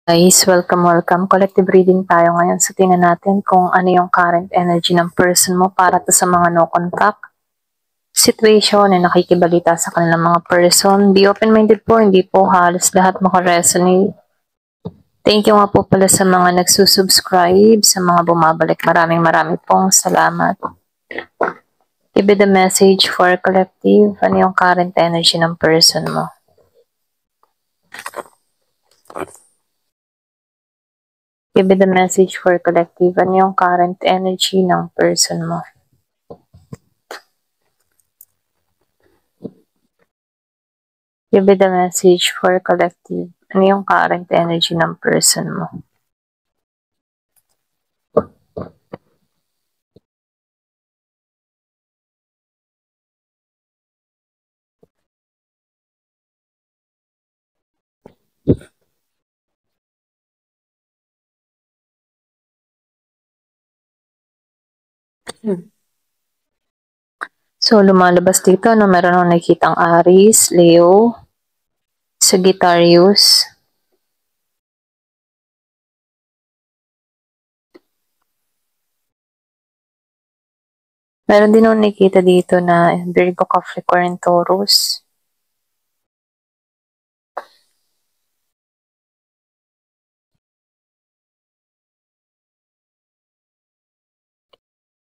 Guys, welcome. Collective reading tayo ngayon. So, tingnan natin kung ano yung current energy ng person mo para to sa mga no contact situation na nakikibalita sa kanilang mga person. Be open-minded po, hindi po halos lahat makaresonate. Thank you nga po pala sa mga nagsusubscribe, sa mga bumabalik. Maraming pong salamat. Give me the message for collective. Ano yung current energy ng person mo? Give me the message for collective. Ano yung current energy ng person mo? Give me the message for collective. Ano yung current energy ng person mo? So, lumalabas dito, no, meron akong nakikitang Aries, Leo, Sagittarius, meron din akong nakikita dito na Virgo, Capricorn, Taurus,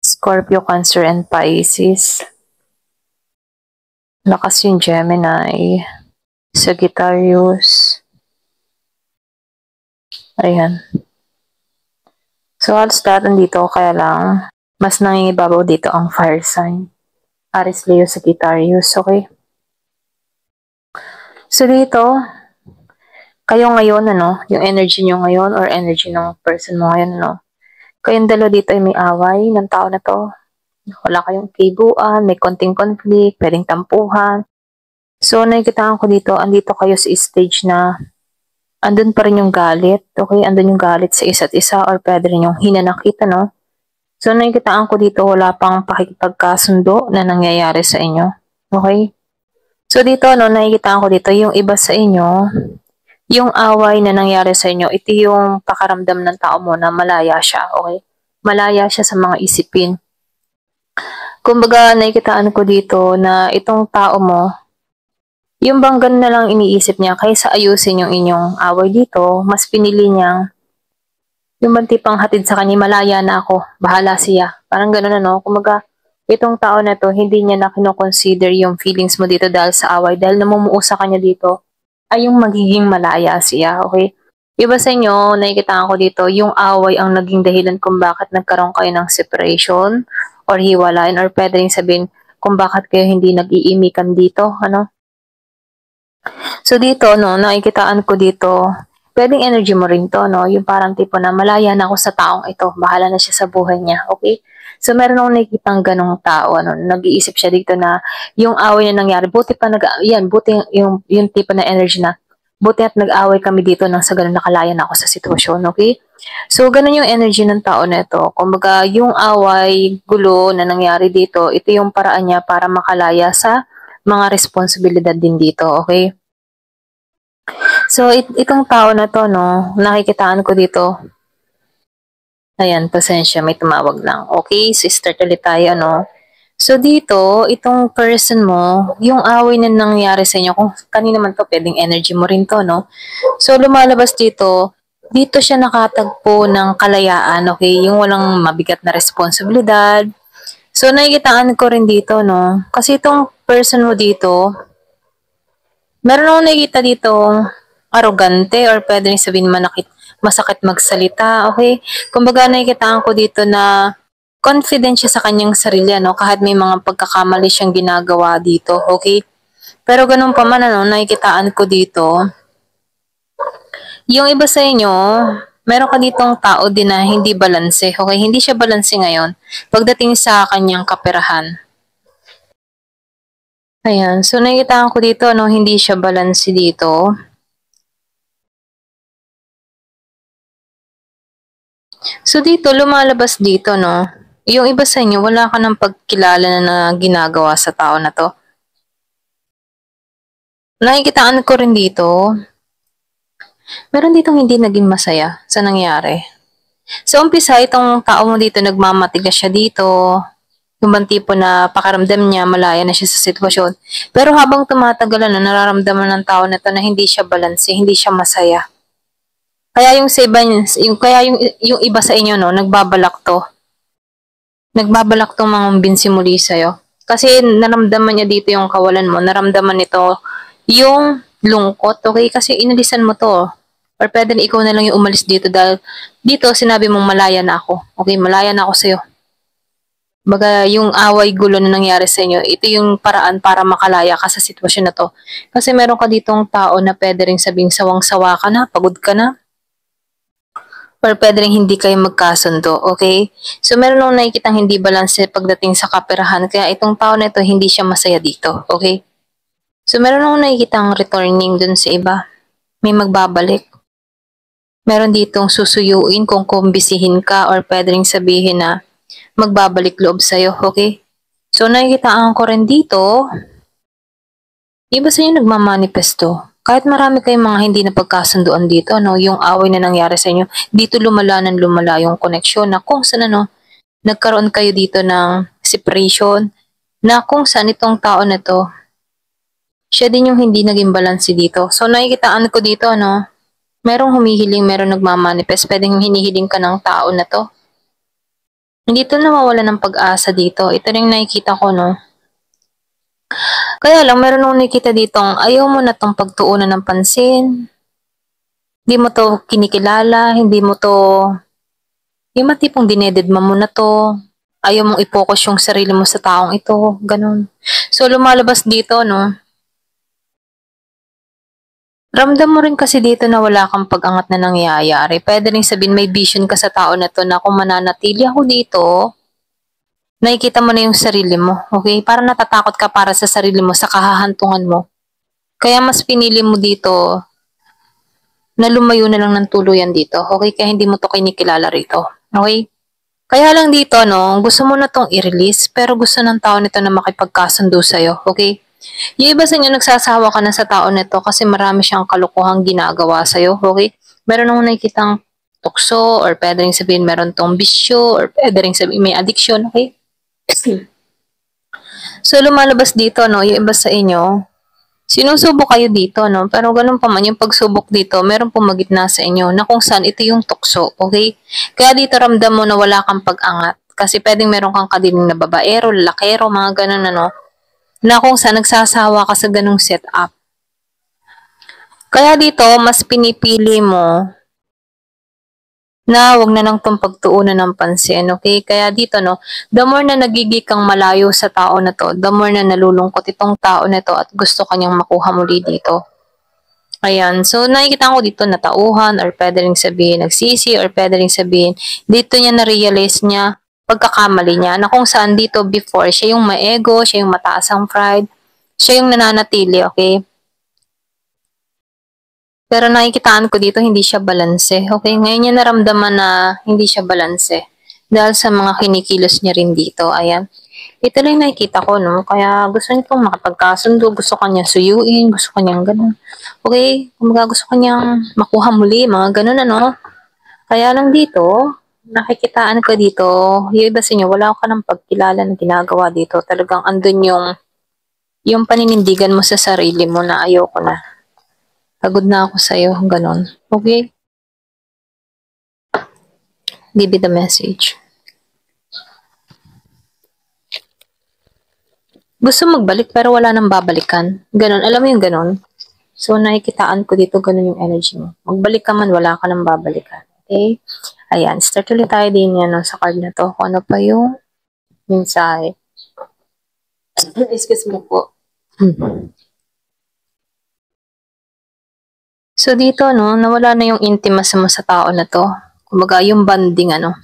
Scorpio, Cancer, and Pisces. Lakas yung Gemini, Sagittarius. Ayan. So, halos lahat nandito, kaya lang, mas nangingibabaw dito ang fire sign. Aries, Leo, Sagittarius, okay? So, dito, kayo ngayon, yung energy nyo ngayon or energy ng person mo ngayon, kayong dalawa dito ay may away ng tao na to. Wala kayong kiguan, may konting conflict, pwedeng tampuhan. So, nakikitaan ko dito, andito kayo sa stage na andun pa rin yung galit, okay? Andun yung galit sa isa't isa or pwede rin yung hinanakit, So, nakikitaan ko dito, wala pang pakikipagkasundo na nangyayari sa inyo, okay? So, dito, nakikitaan ko dito, yung iba sa inyo, yung away na nangyari sa inyo, ito yung pakaramdam ng tao mo na malaya siya, okay? Malaya siya sa mga isipin. Kumbaga, nakikitaan ko dito na itong tao mo, yung bang ganun na lang iniisip niya, kaysa ayusin yung inyong away dito, mas pinili niyang, yung bang tipang hatid sa kanya, malaya na ako, bahala siya. Parang ganun Kumbaga, itong tao na to, hindi niya na kinoconsider yung feelings mo dito dahil sa away, dahil namumuo sa kanya dito, ay yung magiging malaya siya, okay? Iba sa inyo, nakikitaan ko dito, yung away ang naging dahilan kung bakit nagkaroon kayo ng separation, or hiwalayan, or pwede rin sabihin kung bakit kayo hindi nag-iimikan dito, So dito, nakikitaan ko dito, pwedeng energy mo rin to, yung parang tipo na malaya na ako sa taong ito, bahala na siya sa buhay niya, okay? So meron akong nakikitang ganong tao, nag-iisip siya dito na yung away na nangyari, buti yung tipo na energy na, buti at nag-away kami dito nang sa ganun nakalaya na ako sa sitwasyon, okay? So, ganun yung energy ng tao na ito. Kumbaga, yung away, gulo na nangyari dito, ito yung paraan niya para makalaya sa mga responsibilidad din dito, okay? So, itong tao na to, nakikitaan ko dito. Ayan, pasensya, may tumawag lang. Okay, sister ulit tayo, So, dito, itong person mo, yung away na nangyari sa inyo, kung kanina man to, pwedeng energy mo rin to, So, lumalabas dito siya nakatagpo ng kalayaan, okay? Yung walang mabigat na responsibilidad. So, nakikitaan ko rin dito, Kasi itong person mo dito, meron akong nakikita dito, arrogante or pwede rin sabihin masakit magsalita, okay? Kumbaga nakikitaan ko dito na confident siya sa kanyang sarili, kahit may mga pagkakamali siyang ginagawa dito, okay? Pero ganun pa man, nakikitaan ko dito, yung iba sa inyo, meron ka ditong tao din na hindi balanse, okay? Hindi siya balanse ngayon pagdating sa kanyang kaperahan. Ayan, so nakikitaan ko dito, hindi siya balanse dito. So dito, lumalabas dito, yung iba sa inyo, wala ka ng pagkilala na ginagawa sa tao na to. Nakikitaan ko rin dito, Meron ditong hindi naging masaya sa nangyari. Sa umpisa, itong tao mo dito, nagmamatigas siya dito. Yung bang tipo na pakaramdam niya, malaya na siya sa sitwasyon. Pero habang tumatagal na, nararamdaman ng tao na to na hindi siya balanse, hindi siya masaya. Kaya yung sa iba, yung iba sa inyo, no, nagbabalak to. Nagbabalak tong mangumbinsi muli sa'yo. Kasi naramdaman niya dito yung kawalan mo, naramdaman nito yung lungkot, okay? Kasi inalisan mo to. Or pwede na ikaw na lang yung umalis dito dahil dito sinabi mong malaya na ako. Okay, malaya na ako sa'yo. Baga yung away gulo na nangyari sa inyo, ito yung paraan para makalaya ka sa sitwasyon na to. Kasi meron ka ditong tao na pwede rin sabing sawang-sawa ka na, pagod ka na, or pwede rin hindi kayo magkasundo, okay? So, meron nung nakikitang hindi balanse pagdating sa kaperahan, kaya itong tao na ito, hindi siya masaya dito, okay? So, meron nung nakikitang returning dun sa iba. May magbabalik. Meron ditong susuyuin kung kumbisihin ka or pwede rin sabihin na magbabalik loob sa'yo, okay? So, nakikitaan ko rin dito, iba sa inyo nagmamanifesto. Kahit marami kayong mga hindi napagkasunduan dito, no, yung away na nangyari sa inyo, dito lumala yung koneksyon na kung saan nagkaroon kayo dito ng separation, na kung saan itong tao na to, siya din yung hindi naging balanse dito. So, nakikitaan ko dito, no, merong humihiling, merong nagmamanifest, pwedeng hinihiling ka ng tao na to. Hindi to nawawala ng pag-asa dito. Ito rin nakikita ko, no. Kaya lang, meron nung nakikita ditong ayaw mo na tong pagtuunan ng pansin. Hindi mo to kinikilala, hindi mo to, yung matipong dinededma mo na to. Ayaw mong i-focus yung sarili mo sa taong ito, ganun. So, lumalabas dito, no. Ramdam mo rin kasi dito na wala kang pag-angat na nangyayari. Pwede rin sabihin may vision ka sa tao na to na kung mananatili ako dito, nakikita mo na yung sarili mo, okay? Parang natatakot ka para sa sarili mo, sa kahahantungan mo. Kaya mas pinili mo dito na lumayo na lang ng tuluyan dito, okay? Kaya hindi mo to kinikilala rito, okay? Kaya lang dito, no, gusto mo na tong i-release, pero gusto ng tao nito na makipagkasundo sa'yo, okay? Yung iba sa inyo, nagsasawa ka na sa tao nito kasi marami siyang kalukuhang ginagawa sa'yo, okay? Meron nang nakikitang tukso, or pwede rin sabihin meron tong bisyo, or pwede rin sabihin may addiction, okay? So, lumalabas dito, no, yung iba sa inyo, sinusubok kayo dito, no? Pero ganun pa man, yung pagsubok dito, meron pumagitna sa inyo na kung saan ito yung tukso, okay? Kaya dito ramdam mo na wala kang pag-angat. Kasi pwedeng meron kang kadiling na babaero, lalakero, mga ganun, ano, na kung saan nagsasawa ka sa ganung setup. Kaya dito, mas pinipili mo na wag na lang tong pagtuunan ng pansin, okay? Kaya dito, no, the more na nagiging kang malayo sa tao na to, the more na nalulungkot itong tao na to at gusto kanyang makuha muli dito. Ayan, so nakikita ko dito natauhan or pwede rin sabihin nagsisi or pwede rin sabihin dito niya na-realize niya pagkakamali niya na kung saan dito before siya yung maego, siya yung mataas ang pride, siya yung nananatili, okay? Pero nakikitaan ko dito, hindi siya balanse. Okay, ngayon niya naramdaman na hindi siya balanse. Dahil sa mga kinikilos niya rin dito. Ayan. Ito lang nakikita ko, no? Kaya gusto niya itong makapagkasundo, gusto kanya suyuin, gusto kanyang ganun. Okay, kumaga gusto kanyang makuha muli, mga ganun, ano? Kaya lang dito, nakikitaan ko dito, yung iba sa inyo, wala ka ng pagkilala na ginagawa dito. Talagang andun yung paninindigan mo sa sarili mo na ayoko na. Pagod na ako sa'yo, ganon. Okay? Give it the message. Gusto magbalik pero wala nang babalikan. Ganon, alam mo yung ganon? So, nakikitaan ko dito, ganon yung energy mo. Magbalik ka man, wala ka nang babalikan. Okay? Ayan, start ulit tayo din yan no, sa card na to. Kung ano pa yung mensahe. Excuse me po. So, dito, no, nawala na yung intimacy mo sa tao na to. Kumbaga, yung bonding, ano.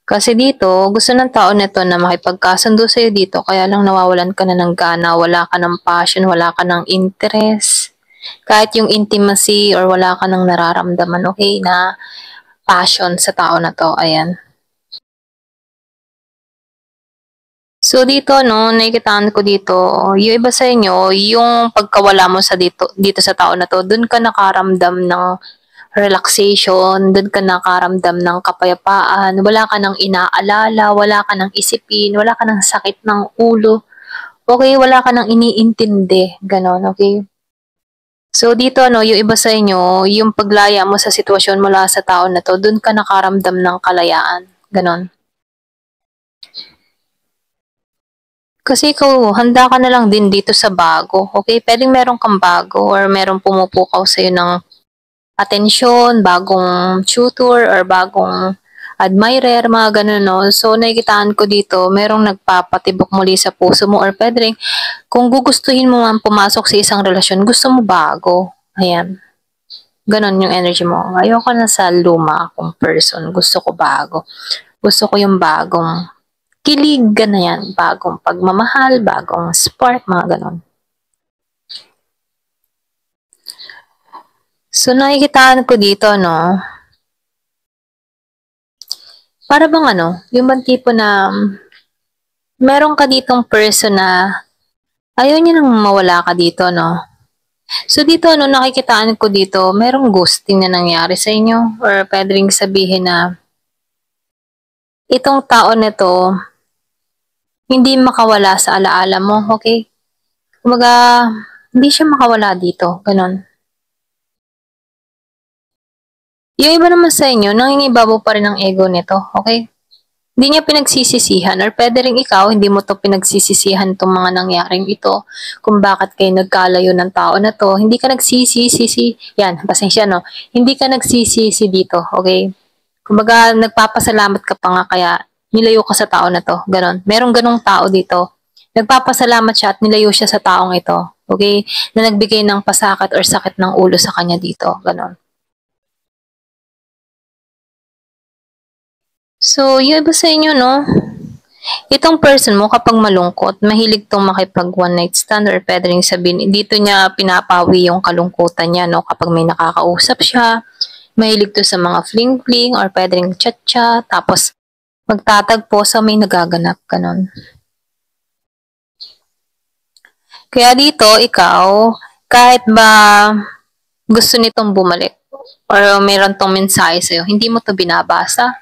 Kasi dito, gusto ng tao nito na makipagkasundo sa'yo dito, kaya lang nawawalan ka na ng gana, wala ka ng passion, wala ka ng interest. Kahit yung intimacy or wala ka ng nararamdaman, okay, na passion sa tao na to, ayan. So, So dito no, nakikitaan ko dito, yung iba sa inyo, yung pagkawala mo sa dito sa tao na to, dun ka nakaramdam ng relaxation, dun ka nakaramdam ng kapayapaan, wala ka nang inaalala, wala ka nang isipin, wala ka nang sakit ng ulo. Okay, wala ka nang iniintindi, ganon, okay? So dito no, yung iba sa inyo, yung paglaya mo sa sitwasyon mula sa tao na to, dun ka nakaramdam ng kalayaan, ganon. Kasi ikaw, handa ka na lang din dito sa bago, okay? Pwedeng meron kang bago or meron pumupukaw sa'yo ng atensyon, bagong tutor, or bagong admirer, mga ganun, no? So, nakikitaan ko dito, merong nagpapatibok muli sa puso mo or pwedeng kung gugustuhin mo man pumasok sa isang relasyon, gusto mo bago. Ayan. Ganon yung energy mo. Ayoko na sa luma akong person. Gusto ko bago. Gusto ko yung bagong kilig, ganyan, bagong pagmamahal, bagong spark, mga ganon. So, nakikitaan ko dito, no, para bang ano, yung bang tipo na meron ka ditong person na ayaw niya nang mawala ka dito, no. So, dito, no, nakikitaan ko dito, merong ghosting na nangyari sa inyo or pwede rin sabihin na itong tao nito hindi makawala sa alaala mo, okay? Kumbaga, hindi siya makawala dito, ganon. Yung iba naman sa inyo, nangingibabaw pa rin ang ego nito, okay? Hindi niya pinagsisisihan or pwede rin ikaw, hindi mo to pinagsisisihan itong mga nangyaring ito kung bakit kayo nagkalayo ng tao na to. Hindi ka nagsisisi, yan, pasensya no, hindi ka nagsisisi dito, okay? Kumbaga, nagpapasalamat ka pa nga kaya nilayo ka sa tao na to, ganon. Merong ganong tao dito. Nagpapasalamat siya at nilayo siya sa taong ito, okay? Na nagbigay ng pasakit or sakit ng ulo sa kanya dito, ganon. So, yung iba sa inyo, no? Itong person mo kapag malungkot, mahilig tong makipag one night stand or pwede rin sabihin, dito niya pinapawi yung kalungkutan niya, no? Kapag may nakakausap siya, mahilig to sa mga fling-fling or pwede rin chat-chat, tapos magtatagpo sa may nagaganap, ganon. Kaya dito, ikaw, kahit ba gusto nitong bumalik or meron tong mensahe sa'yo, hindi mo to binabasa.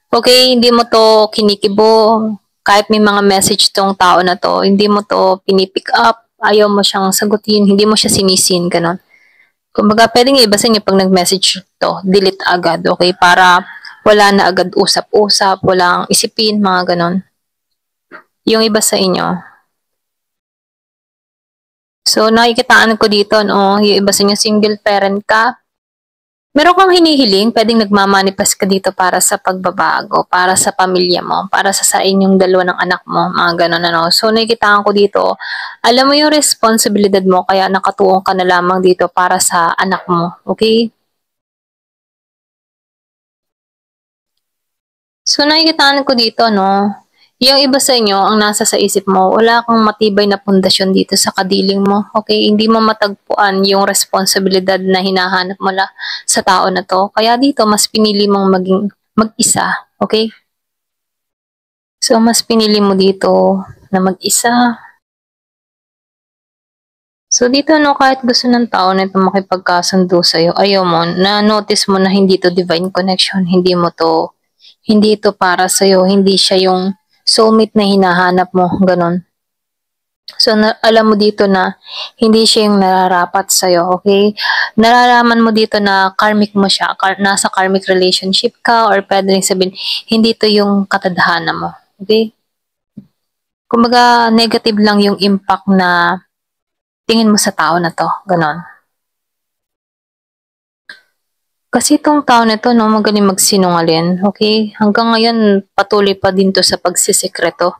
Okay, hindi mo to kinikibo. Kahit may mga message tong tao na to, hindi mo to pinipick up. Ayaw mo siyang sagutin. Hindi mo siya sinisin, ganon. Kumbaga, pwedeng iba sa inyo pag nag-message to, delete agad, okay? Para wala na agad usap-usap, walang isipin, mga ganon. Yung iba sa inyo. So, nakikitaan ko dito, no? Yung iba sa inyo, single parent ka, meron kang hinihiling, pwedeng nagmamanifest ka dito para sa pagbabago, para sa pamilya mo, para sa inyong dalawa ng anak mo, mga ganun ano. So, nakikitaan ko dito, alam mo yung responsibilidad mo, kaya nakatuong ka na lamang dito para sa anak mo, okay? So, nakikitaan ko dito, no, yung iba sa inyo, ang nasa sa isip mo, wala kang matibay na pundasyon dito sa kadiling mo. Okay? Hindi mo matagpuan yung responsibilidad na hinahanap mo sa tao na to. Kaya dito, mas pinili mong maging mag-isa. Okay? So, mas pinili mo dito na mag-isa. So, dito, no, kahit gusto ng tao na ito makipagkasundo sa'yo, ayaw mo, na-notice mo na hindi to divine connection, hindi ito para sa'yo, hindi siya yung soulmate na hinahanap mo, ganon. So, alam mo dito na hindi siya yung nararapat sa'yo, okay? Nararaman mo dito na karmic mo siya, nasa karmic relationship ka, or pwede rin sabihin, hindi to yung katadhana mo, okay? Kumbaga, negative lang yung impact na tingin mo sa tao na to, ganon. Kasi itong tao na to, no, magaling magsinungaling, okay? Hanggang ngayon, patuloy pa din to sa pagsisikreto.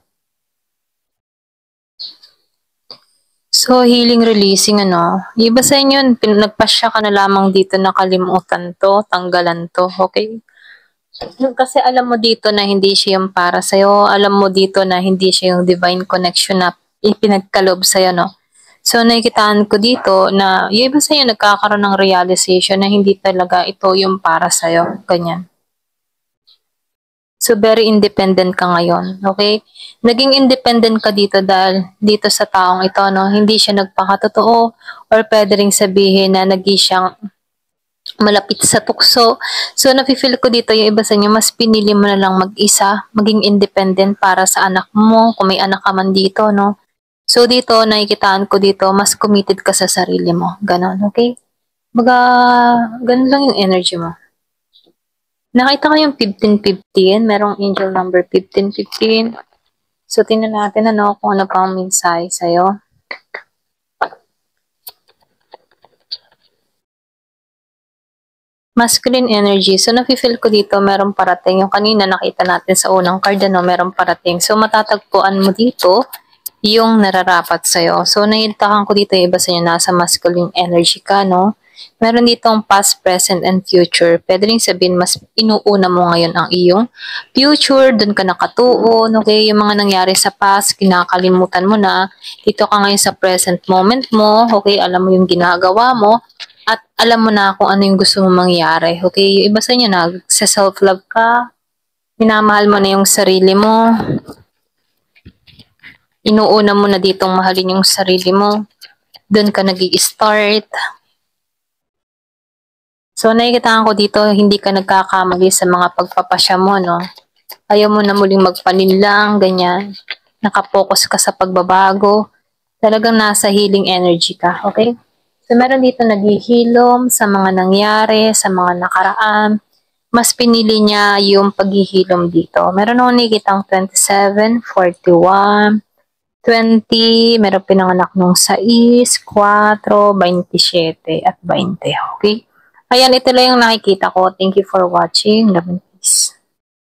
So, healing, releasing, ano. Iba sa inyo, nagpasya ka na lamang dito na kalimutan to, tanggalan to, okay? Kasi alam mo dito na hindi siya yung para sa'yo. Alam mo dito na hindi siya yung divine connection na ipinagkalob sa'yo, no? So, nakikitaan ko dito na yung iba sa'yo nagkakaroon ng realization na hindi talaga ito yung para sa'yo. Ganyan. So, very independent ka ngayon, okay? Naging independent ka dito dahil dito sa taong ito, no? Hindi siya nagpakatotoo or pwede ring sabihin na naging siyang malapit sa tukso. So, nafe-feel ko dito yung iba sa inyo, mas pinili mo na lang mag-isa, maging independent para sa anak mo, kung may anak ka man dito, no? So, dito, nakikitaan ko dito, mas committed ka sa sarili mo. Ganon, okay? Baga, ganun lang yung energy mo. Nakita ko yung 1515, merong angel number 1515. So, tingnan natin ano, kung ano pang mensahe sa'yo. Masculine energy. So, nafe-feel ko dito, merong parating. Yung kanina nakita natin sa unang card, ano, merong parating. So, matatagpuan mo dito yung nararapat sa'yo. So, nahiltakan ko dito yung iba sa inyo, nasa masculine energy ka, no? Meron ditong past, present, and future. Pwede rin sabihin, mas inuuna mo ngayon ang iyong future, dun ka nakatuon, okay? Yung mga nangyari sa past, kinakalimutan mo na. Dito ka ngayon sa present moment mo, okay? Alam mo yung ginagawa mo, at alam mo na kung ano yung gusto mo mangyari, okay? Yung iba sa inyo, nag-self-love ka, minamahal mo na yung sarili mo, inuuna mo na ditong mahalin yung sarili mo, dun ka nag-i-start. So, nakikita ko dito, hindi ka nagkakamali sa mga pagpapasya mo, no? Ayaw mo na muling magpalinlang, ganyan. Nakapokus ka sa pagbabago. Talagang nasa healing energy ka, okay? So, meron dito naghihilom sa mga nangyari, sa mga nakaraan. Mas pinili niya yung paghihilom dito. Meron ako nakikitang 27, 41, 20, meron pinanganak nung 6, 4, 27, at 20. Okay? Ayan, ito lang yung nakikita ko. Thank you for watching. Love and peace.